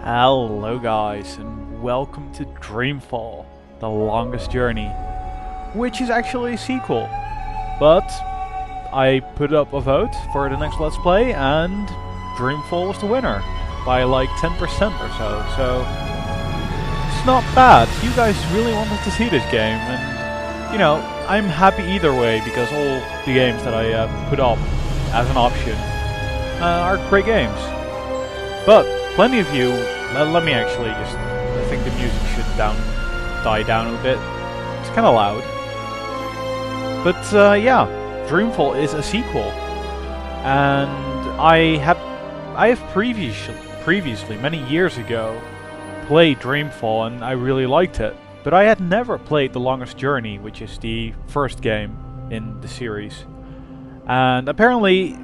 Hello guys, and welcome to Dreamfall, The Longest Journey, which is actually a sequel. But I put up a vote for the next Let's Play and Dreamfall was the winner by like 10% or so it's not bad. You guys really wanted to see this game, and you know, I'm happy either way because all the games that I put up as an option are great games. But plenty of you, let me actually just, I think the music should die down a bit. It's kind of loud. But yeah, Dreamfall is a sequel. And I have previously, many years ago, played Dreamfall and I really liked it. But I had never played The Longest Journey, which is the first game in the series. And apparently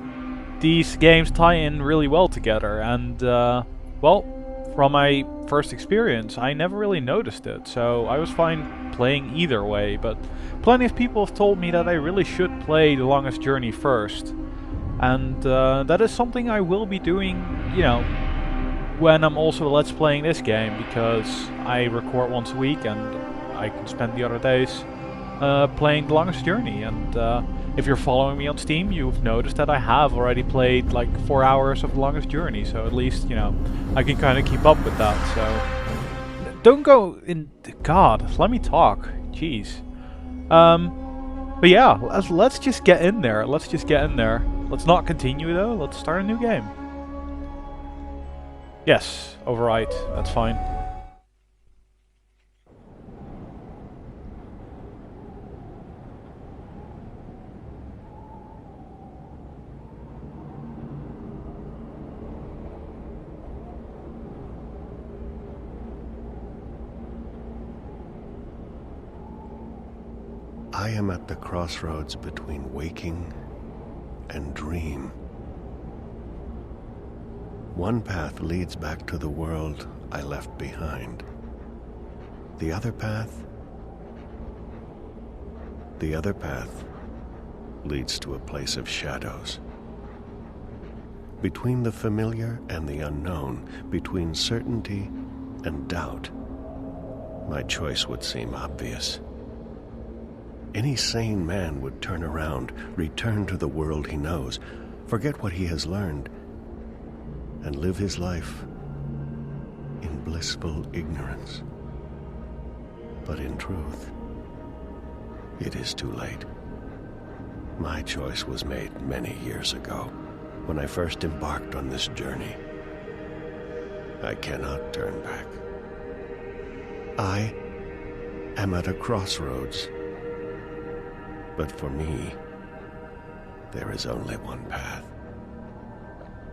these games tie in really well together, and well, from my first experience I never really noticed it, so I was fine playing either way, but plenty of people have told me that I really should play The Longest Journey first, and that is something I will be doing, you know, when I'm also Let's Playing this game, because I record once a week and I can spend the other days playing The Longest Journey. And if you're following me on Steam, you've noticed that I have already played like 4 hours of The Longest Journey, so at least, you know, I can kind of keep up with that. So don't go in. God, let me talk. Jeez. But yeah, let's just get in there. Let's not continue though. Let's start a new game. Yes, override. That's fine. I am at the crossroads between waking and dream. One path leads back to the world I left behind. The other path leads to a place of shadows. Between the familiar and the unknown, between certainty and doubt, my choice would seem obvious. Any sane man would turn around, return to the world he knows, forget what he has learned, and live his life in blissful ignorance. But in truth, it is too late. My choice was made many years ago, when I first embarked on this journey. I cannot turn back. I am at a crossroads. But for me, there is only one path.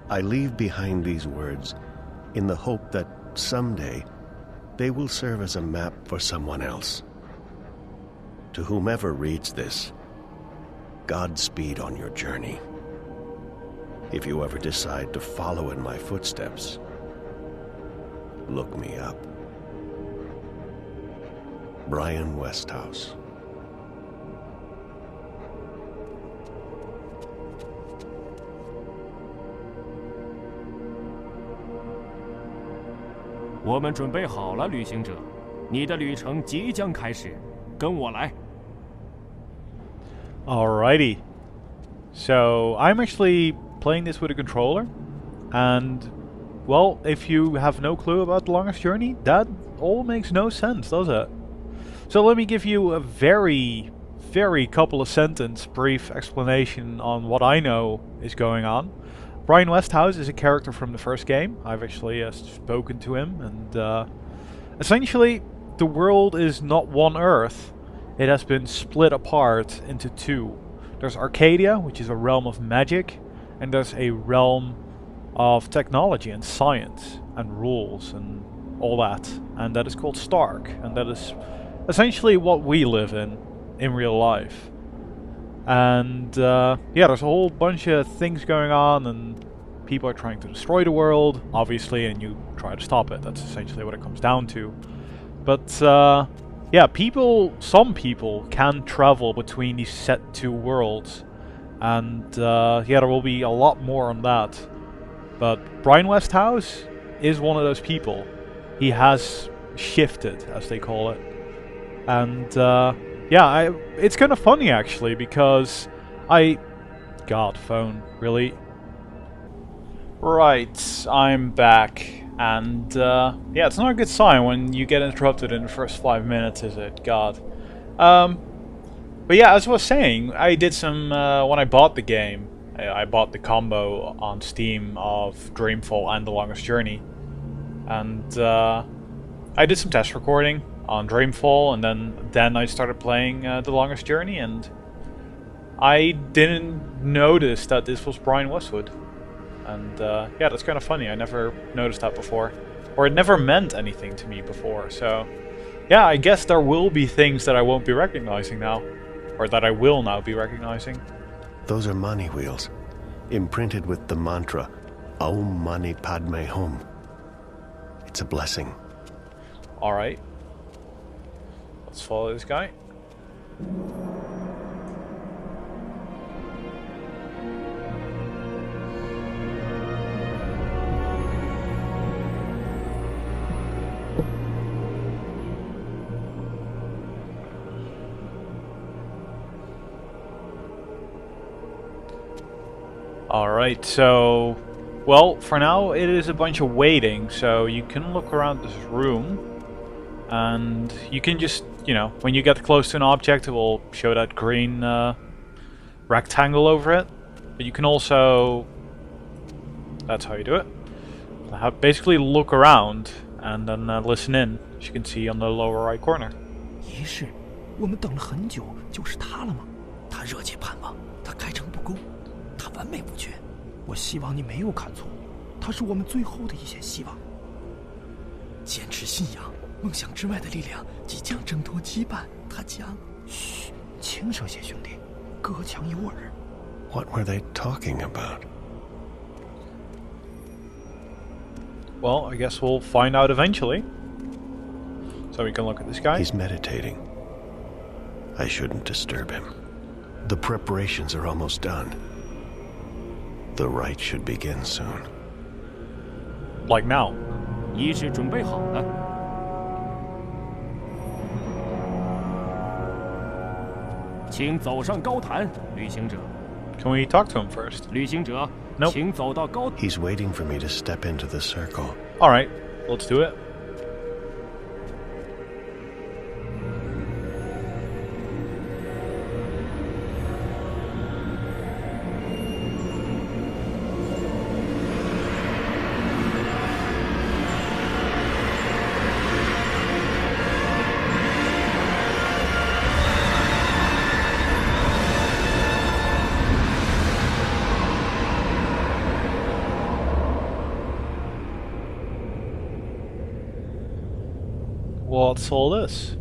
I leave behind these words in the hope that someday they will serve as a map for someone else. To whomever reads this, Godspeed on your journey. If you ever decide to follow in my footsteps, look me up. Brian Westhouse. 我们准备好了，旅行者，你的旅程即将开始，跟我来。Alrighty. So I'm actually playing this with a controller, and well, if you have no clue about The Longest Journey, that all makes no sense, does it? So let me give you a very couple of sentence brief explanation on what I know is going on. Brian Westhouse is a character from the first game. I've actually spoken to him, and essentially the world is not one Earth. It has been split apart into two. There's Arcadia, which is a realm of magic, and there's a realm of technology and science and rules and all that. And that is called Stark, and that is essentially what we live in real life. And yeah, there's a whole bunch of things going on, and people are trying to destroy the world, obviously, and you try to stop it. That's essentially what it comes down to. But yeah, some people can travel between these set two worlds, and yeah, there will be a lot more on that. But Brian Westhouse is one of those people. He has shifted, as they call it. And yeah, it's kind of funny actually, because God, phone, really? Right, I'm back. And yeah, it's not a good sign when you get interrupted in the first 5 minutes, is it? God. But yeah, as I was saying, I did some, when I bought the game, I bought the combo on Steam of Dreamfall and The Longest Journey. And I did some test recording on Dreamfall, and then I started playing The Longest Journey, and I didn't notice that this was Brian Westwood. And yeah, that's kind of funny. I never noticed that before. Or it never meant anything to me before, so... Yeah, I guess there will be things that I won't be recognizing now. Or that I will now be recognizing. Those are money wheels, imprinted with the mantra, Om Mani Padme Hum. It's a blessing. Alright. Let's follow this guy. Alright, so... Well, for now it is a bunch of waiting, so you can look around this room. And you can just, you know, when you get close to an object, it will show that green rectangle over it. But you can also... That's how you do it. Basically look around and then listen in, as you can see on the lower right corner. 仪式，我们等了很久，就是他了吗？他热切盼望，他开诚布公，他完美无缺。我希望你没有看错，他是我们最后的一线希望。坚持信仰，梦想之外的力量即将挣脱羁绊，他将……嘘，轻声些，兄弟，隔墙有耳。What were they talking about? Well, I guess we'll find out eventually. So we can look at this guy. He's meditating. I shouldn't disturb him. The preparations are almost done. The rite should begin soon. Like now. 仪式准备好了。请走上高坛，旅行者。 Can we talk to him first? 旅行者， Nope. 请走到高。 He's waiting for me to step into the circle. Alright, let's do it. What's all this?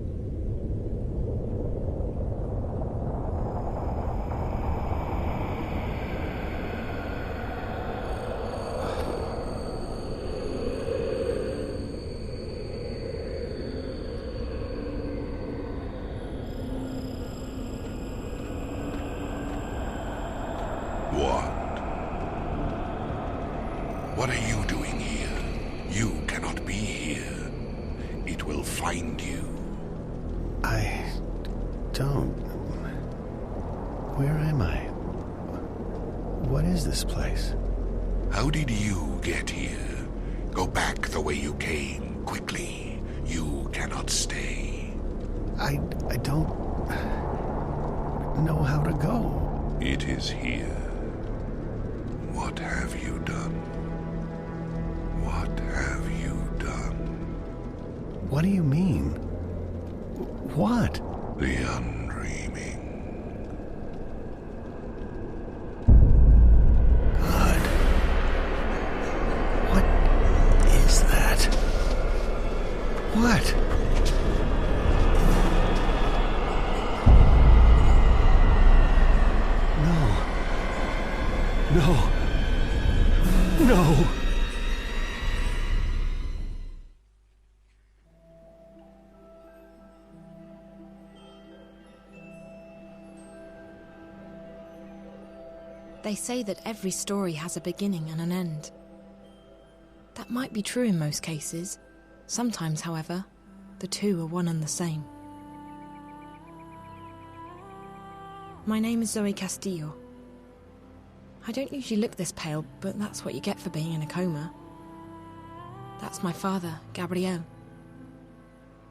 What are you doing here? You cannot be here. It will find you. I don't... Where am I? What is this place? How did you get here? Go back the way you came, quickly. You cannot stay. I don't... know how to go. It is here. What have you done? What have you done? What do you mean? What? The undreaming. God. What is that? What? No. No. No. They say that every story has a beginning and an end. That might be true in most cases. Sometimes, however, the two are one and the same. My name is Zoe Castillo. I don't usually look this pale, but that's what you get for being in a coma. That's my father, Gabriel.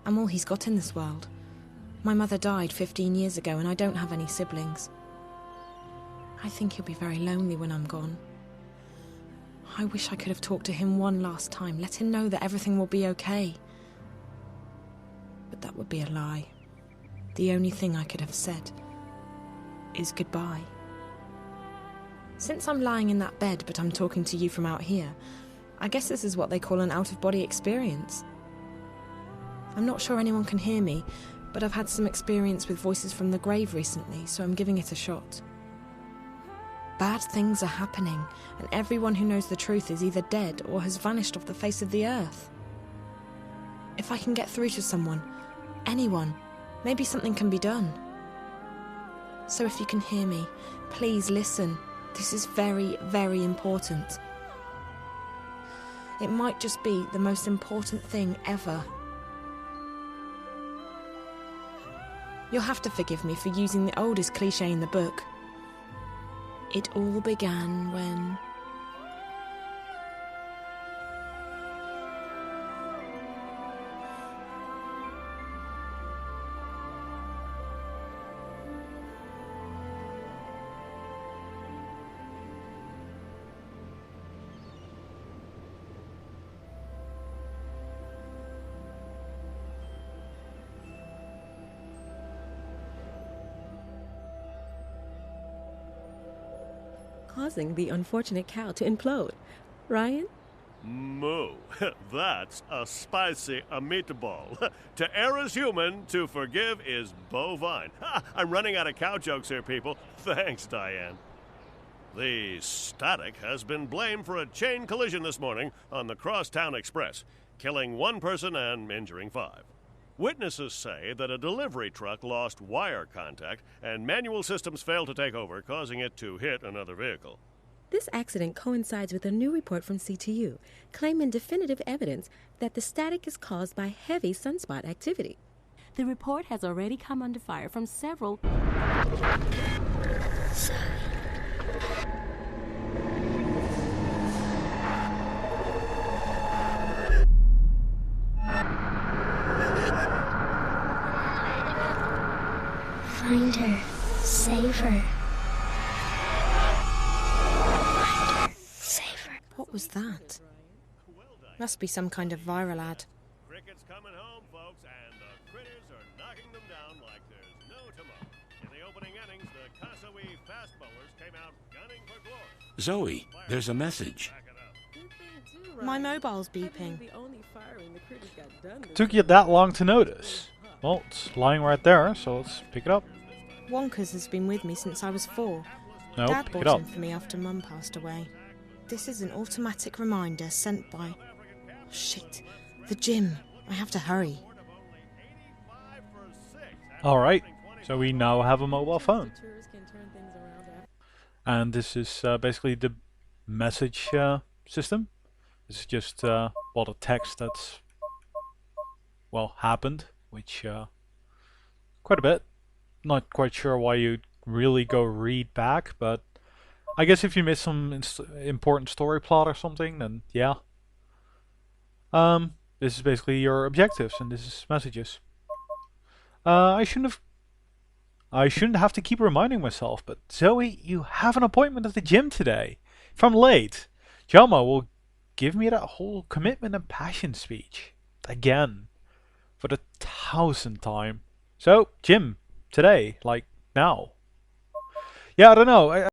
I'm all he's got in this world. My mother died 15 years ago and I don't have any siblings. I think he'll be very lonely when I'm gone. I wish I could have talked to him one last time, let him know that everything will be okay. But that would be a lie. The only thing I could have said is goodbye. Since I'm lying in that bed but I'm talking to you from out here, I guess this is what they call an out-of-body experience. I'm not sure anyone can hear me, but I've had some experience with voices from the grave recently, so I'm giving it a shot. Bad things are happening, and everyone who knows the truth is either dead or has vanished off the face of the earth. If I can get through to someone, anyone, maybe something can be done. So if you can hear me, please listen. This is very, very important. It might just be the most important thing ever. You'll have to forgive me for using the oldest cliché in the book. It all began when... causing the unfortunate cow to implode. Ryan? Moo. That's a spicy meatball. To err is human, to forgive is bovine. I'm running out of cow jokes here, people. Thanks, Diane. The static has been blamed for a chain collision this morning on the Crosstown Express, killing one person and injuring 5. Witnesses say that a delivery truck lost wire contact and manual systems failed to take over, causing it to hit another vehicle. This accident coincides with a new report from CTU, claiming definitive evidence that the static is caused by heavy sunspot activity. The report has already come under fire from several... Find her. Save her. Find her. Save her. What was that? Must be some kind of viral ad. Cricket's coming home, folks, and the critters are knocking them down like there's no tomorrow. In the opening innings, the Kasawee fast bowlers came out gunning for glory. Zoe, there's a message. Back it up. My mobile's beeping. Took you that long to notice? Well, it's lying right there, so let's pick it up. Wonkers has been with me since I was 4. No, Dad pick it bought up. him for me after Mum passed away. This is an automatic reminder sent by... Shit. The gym. I have to hurry. Alright, so we now have a mobile phone. And this is basically the message system. This is just, well, the text that's, well, happened, which, quite a bit. Not quite sure why you'd really go read back, but I guess if you miss some important story plot or something, then yeah. This is basically your objectives, and this is messages. I shouldn't have to keep reminding myself, but Zoe, you have an appointment at the gym today. If I'm late, Jelma will give me that whole commitment and passion speech. Again. For the 1000th time. So, gym. Today. Like, now. Yeah, I don't know.